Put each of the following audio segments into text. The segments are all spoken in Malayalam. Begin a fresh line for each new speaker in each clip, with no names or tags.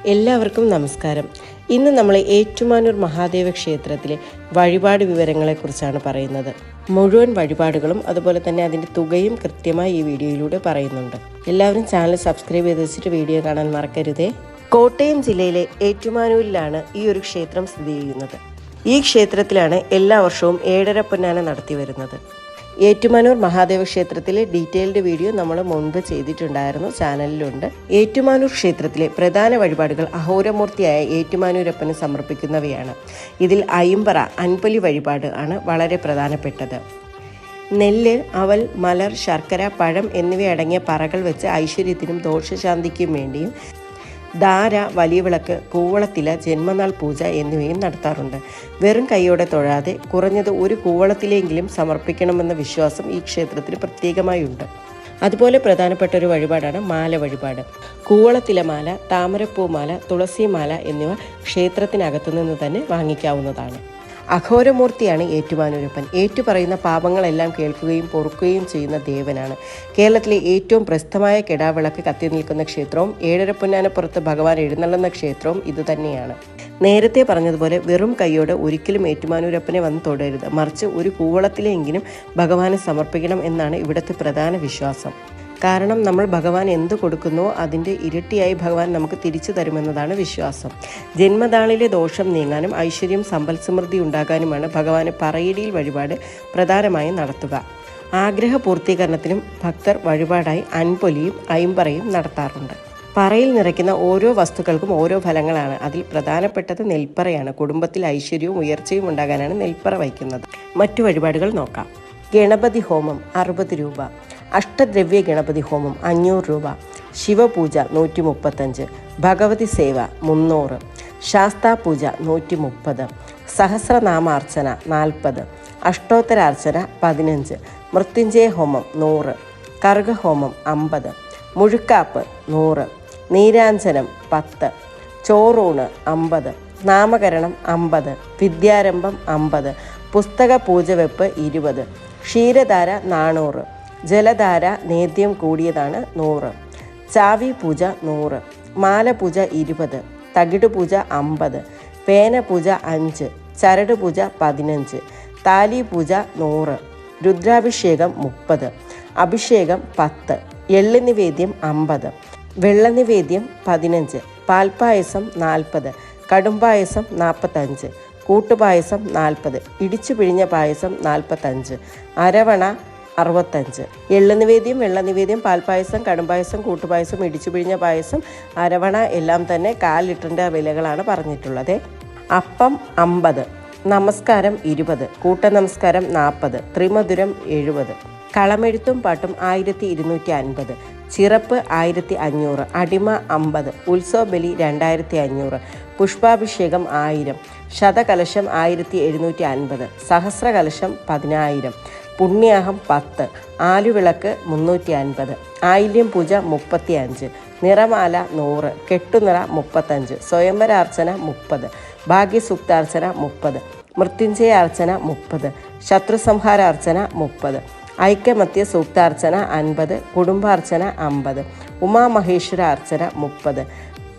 എല്ലാവർക്കും നമസ്കാരം. ഇന്ന് നമ്മൾ ഏറ്റുമാനൂർ മഹാദേവ ക്ഷേത്രത്തിലെ വഴിപാട് വിവരങ്ങളെക്കുറിച്ചാണ് പറയുന്നത്. മുഴുവൻ വഴിപാടുകളും അതുപോലെ തന്നെ അതിൻ്റെ തുകയും കൃത്യമായി ഈ വീഡിയോയിലൂടെ പറയുന്നുണ്ട്. എല്ലാവരും ചാനൽ സബ്സ്ക്രൈബ് ചെയ്ത് വെച്ചിട്ട് വീഡിയോ കാണാൻ മറക്കരുതേ. കോട്ടയം ജില്ലയിലെ ഏറ്റുമാനൂരിലാണ് ഈ ഒരു ക്ഷേത്രം സ്ഥിതി ചെയ്യുന്നത്. ഈ ക്ഷേത്രത്തിലാണ് എല്ലാ വർഷവും ഏഴര പൊന്നാന നടത്തി വരുന്നത്. ഏറ്റുമാനൂർ മഹാദേവ ക്ഷേത്രത്തിലെ ഡീറ്റെയിൽഡ് വീഡിയോ നമ്മൾ മുൻപ് ചെയ്തിട്ടുണ്ടായിരുന്നു, ചാനലിലുണ്ട്. ഏറ്റുമാനൂർ ക്ഷേത്രത്തിലെ പ്രധാന വഴിപാടുകൾ അഹോരമൂർത്തിയായ ഏറ്റുമാനൂരപ്പന് സമർപ്പിക്കുന്നവയാണ്. ഇതിൽ അയിമ്പറ അൻപലി വഴിപാട് ആണ് വളരെ പ്രധാനപ്പെട്ടത്. നെല്ല്, അവൽ, മലർ, ശർക്കര, പഴം എന്നിവയടങ്ങിയ പറകൾ വെച്ച് ഐശ്വര്യത്തിനും ദോഷശാന്തിക്കും വേണ്ടിയും ധാര, വലിയ വിളക്ക്, കൂവളത്തില, ജന്മനാൾ പൂജ എന്നിവയും നടത്താറുണ്ട്. വെറും കൈയോടെ തൊഴാതെ കുറഞ്ഞത് ഒരു കൂവളത്തിലെങ്കിലും സമർപ്പിക്കണമെന്ന വിശ്വാസം ഈ ക്ഷേത്രത്തിന് പ്രത്യേകമായുണ്ട്. അതുപോലെ പ്രധാനപ്പെട്ട ഒരു വഴിപാടാണ് മാല വഴിപാട്. കൂവളത്തില മാല, താമരപ്പൂമാല, തുളസിമാല എന്നിവ ക്ഷേത്രത്തിനകത്തുനിന്ന് തന്നെ വാങ്ങിക്കാവുന്നതാണ്. അഘോരമൂർത്തിയാണ് ഏറ്റുമാനൂരപ്പൻ. ഏറ്റുപറയുന്ന പാപങ്ങളെല്ലാം കേൾക്കുകയും പൊറുക്കുകയും ചെയ്യുന്ന ദേവനാണ്. കേരളത്തിലെ ഏറ്റവും പ്രസിദ്ധമായ കെടാവിളക്ക് കത്തി നിൽക്കുന്ന ക്ഷേത്രവും ഏഴര പൊന്നാനപ്പുറത്ത് ഭഗവാൻ എഴുന്നള്ളുന്ന ക്ഷേത്രവും ഇതുതന്നെയാണ്. നേരത്തെ പറഞ്ഞതുപോലെ വെറും കൈയോടെ ഒരിക്കലും ഏറ്റുമാനൂരപ്പനെ വന്ന് തൊടരുത്, മറിച്ച് ഒരു കൂവളത്തിലെങ്കിലും ഭഗവാന് സമർപ്പിക്കണം എന്നാണ് ഇവിടുത്തെ പ്രധാന വിശ്വാസം. കാരണം നമ്മൾ ഭഗവാൻ എന്ത് കൊടുക്കുന്നുവോ അതിൻ്റെ ഇരട്ടിയായി ഭഗവാൻ നമുക്ക് തിരിച്ചു തരുമെന്നതാണ് വിശ്വാസം. ജന്മനാളിലെ ദോഷം നീങ്ങാനും ഐശ്വര്യം സമ്പൽ സമൃദ്ധി ഉണ്ടാകാനുമാണ് ഭഗവാന് പറയിടിയിൽ വഴിപാട് പ്രധാനമായും നടത്തുക. ആഗ്രഹ പൂർത്തീകരണത്തിനും ഭക്തർ വഴിപാടായി അൻപൊലിയും അയിമ്പറയും നടത്താറുണ്ട്. പറയിൽ നിറയ്ക്കുന്ന ഓരോ വസ്തുക്കൾക്കും ഓരോ ഫലങ്ങളാണ്. അതിൽ പ്രധാനപ്പെട്ടത് നെൽപ്പറയാണ്. കുടുംബത്തിൽ ഐശ്വര്യവും ഉയർച്ചയും ഉണ്ടാകാനാണ് നെൽപ്പറ വയ്ക്കുന്നത്. മറ്റു വഴിപാടുകൾ നോക്കാം. ഗണപതി ഹോമം 60 രൂപ, അഷ്ടദ്രവ്യ ഗണപതി ഹോമം 500 രൂപ, ശിവപൂജ 135, ഭഗവതി സേവ 300, ശാസ്താപൂജ 130, സഹസ്രനാമാർച്ചന 40, അഷ്ടോത്തരാർച്ചന 15, മൃത്യുഞ്ജയ ഹോമം 100, കർഗഹോമം 50, മുഴുക്കാപ്പ് 100, നീരാഞ്ജനം 10, ചോറൂണ് 50, നാമകരണം 50, വിദ്യാരംഭം 50, പുസ്തക പൂജവെപ്പ് 20, ക്ഷീരധാര 400, ജലധാര നേദ്യം കൂടിയതാണ് 100, ചാവി പൂജ 100, മാലപൂജ 20, തകിട് പൂജ 50, പേന പൂജ 5, ചരട് പൂജ 15, താലി പൂജ 100, രുദ്രാഭിഷേകം 30, അഭിഷേകം 10, എള്ള് നിവേദ്യം 50, വെള്ളനിവേദ്യം 15, പാൽപ്പായസം 40, കടുംപായസം 45, കൂട്ടുപായസം 40, ഇടിച്ചു പിഴിഞ്ഞ പായസം 45, അരവണ 65. എള്ള് നിവേദ്യം, വെള്ളനിവേദ്യം, പാൽപ്പായസം, കടുംപായസം, കൂട്ടുപായസം, ഇടിച്ചു പിഴിഞ്ഞ പായസം, അരവണ എല്ലാം തന്നെ 1/4 ലിറ്ററിൻ്റെ വിലകളാണ് പറഞ്ഞിട്ടുള്ളത്. അപ്പം 50, നമസ്കാരം 20, കൂട്ട നമസ്കാരം 40, ത്രിമധുരം 70, കളമെഴുത്തും പാട്ടും 1250, ചിറപ്പ് 1500, അടിമ 50, ഉത്സവബലി 2500, പുഷ്പാഭിഷേകം 1000, ശതകലശം 1750, സഹസ്രകലശം 10000, പുണ്യാഹം 10, ആലുവിളക്ക് 350, ആയില്യം പൂജ 35, നിറമാല 100, കെട്ടുനിറ 35, സ്വയംവരാർച്ചന 30, ഭാഗ്യസൂക്താർച്ചന 30, മൃത്യുഞ്ജയാർച്ചന 30, ശത്രുസംഹാരാർച്ചന 30, ഐക്യമത്യ സൂക്താർച്ചന 50, കുടുംബാർച്ചന 50, ഉമാമഹേശ്വര അർച്ചന 30,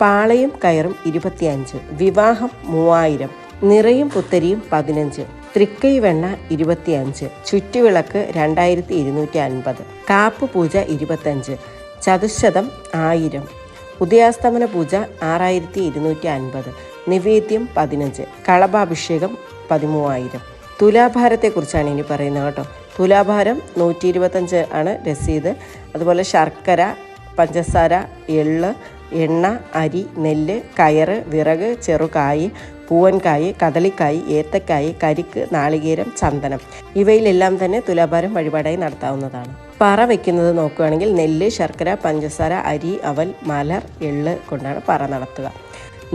പാളയും കയറും 25, വിവാഹം 3000, നിറയും പുത്തരിയും 15, തൃക്കൈ വെണ്ണ 25, ചുറ്റുവിളക്ക് 2250, കാപ്പ് പൂജ 25, ചതുശതം 1000, ഉദയാസ്തമന പൂജ 6250, നിവേദ്യം 15, കളഭാഭിഷേകം 13000. തുലാഭാരത്തെക്കുറിച്ചാണ് ഇനി പറയുന്നത് കേട്ടോ. തുലാഭാരം 125 ആണ് രസീത്. അതുപോലെ ശർക്കര, പഞ്ചസാര, എള്ള്, എണ്ണ, അരി, നെല്ല്, കയറ്, വിറക്, ചെറുകായ്, പൂവൻകായ്, കദളിക്കായ്, ഏത്തക്കായ്, കരിക്ക്, നാളികേരം, ചന്ദനം ഇവയിലെല്ലാം തന്നെ തുലാഭാരം വഴിപാടായി നടത്താവുന്നതാണ്. പറ വയ്ക്കുന്നത് നോക്കുകയാണെങ്കിൽ നെല്ല്, ശർക്കര, പഞ്ചസാര, അരി, അവൽ, മലർ, എള്ള് കൊണ്ടാണ് പറ നടത്തുക.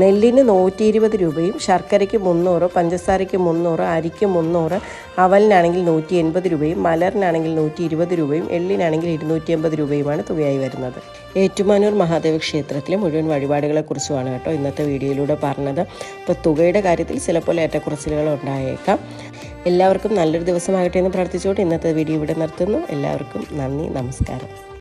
നെല്ലിന് 120 രൂപയും, ശർക്കരയ്ക്ക് 300, പഞ്ചസാരയ്ക്ക് 300, അരിക്ക് 300, അവലിനാണെങ്കിൽ 180 രൂപയും, മലറിനാണെങ്കിൽ 120 രൂപയും, എള്ളിനാണെങ്കിൽ 280 രൂപയുമാണ് തുകയായി വരുന്നത്. ഏറ്റുമാനൂർ മഹാദേവ ക്ഷേത്രത്തിലെ മുഴുവൻ വഴിപാടുകളെക്കുറിച്ചുമാണ് കേട്ടോ ഇന്നത്തെ വീഡിയോയിലൂടെ പറഞ്ഞത്. അപ്പോൾ തുകയുടെ കാര്യത്തിൽ ചിലപ്പോൾ ഏറ്റക്കുറച്ചിലുകൾ ഉണ്ടായേക്കാം. എല്ലാവർക്കും നല്ലൊരു ദിവസമാകട്ടെ എന്ന് പ്രാർത്ഥിച്ചുകൊണ്ട് ഇന്നത്തെ വീഡിയോ ഇവിടെ നിർത്തുന്നു. എല്ലാവർക്കും നന്ദി, നമസ്കാരം.